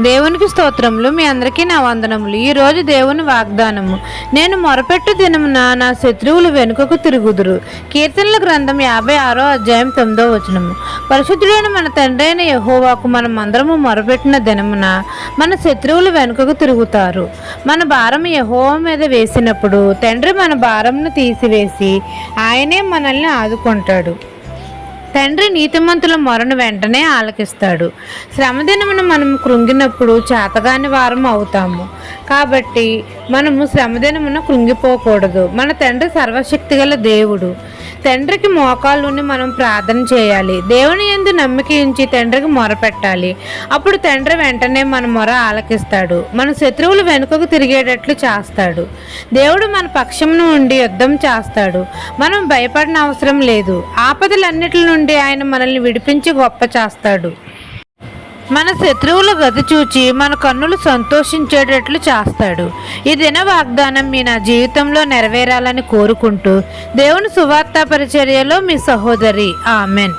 దేవునికి స్తోత్రములు. మీ అందరికీ నా వందనములు. ఈరోజు దేవుని వాగ్దానము. నేను మొరపెట్టు దినమున నా శత్రువులు వెనుకకు తిరుగుదురు. కీర్తనల గ్రంథం 56వ అధ్యాయం 9వ వచనము. పరిశుద్ధుడైన మన తండ్రి అయిన యెహోవాకు మనం అందరము మొరపెట్టిన దినమున మన శత్రువులు వెనుకకు తిరుగుతారు. మన భారం యెహోవా మీద వేసినప్పుడు తండ్రి మన భారంను తీసివేసి ఆయనే మనల్ని ఆదుకుంటాడు. తండ్రి నీతిమంతుల మొరను వెంటనే ఆలకిస్తాడు. శ్రమదినమును మనం కృంగినప్పుడు చేతగాని వారం అవుతాము. కాబట్టి మనము శ్రమదినమున కృంగిపోకూడదు. మన తండ్రి సర్వశక్తిగల దేవుడు. తండ్రికి మోకాళ్ళుని మనం ప్రార్థన చేయాలి. దేవుని యందు నమ్మిక ఉంచి తండ్రికి మొర పెట్టాలి. అప్పుడు తండ్రి వెంటనే మన మొర ఆలకిస్తాడు. మన శత్రువులు వెనుకకు తిరిగేటట్లు చేస్తాడు. దేవుడు మన పక్షమును ఉండి యుద్ధం చేస్తాడు. మనం భయపడిన అవసరం లేదు. ఆపదలన్నిటి నుండి ఆయన మనల్ని విడిపించి గొప్ప చేస్తాడు. మన శత్రువుల గతి చూచి మన కన్నులు సంతోషించేటట్లు చేస్తాడు. ఈ దిన వాగ్దానం నా జీవితంలో నెరవేరాలని కోరుకుంటూ దేవుని సువార్త పరిచర్యలో మీ సహోదరి. ఆమెన్.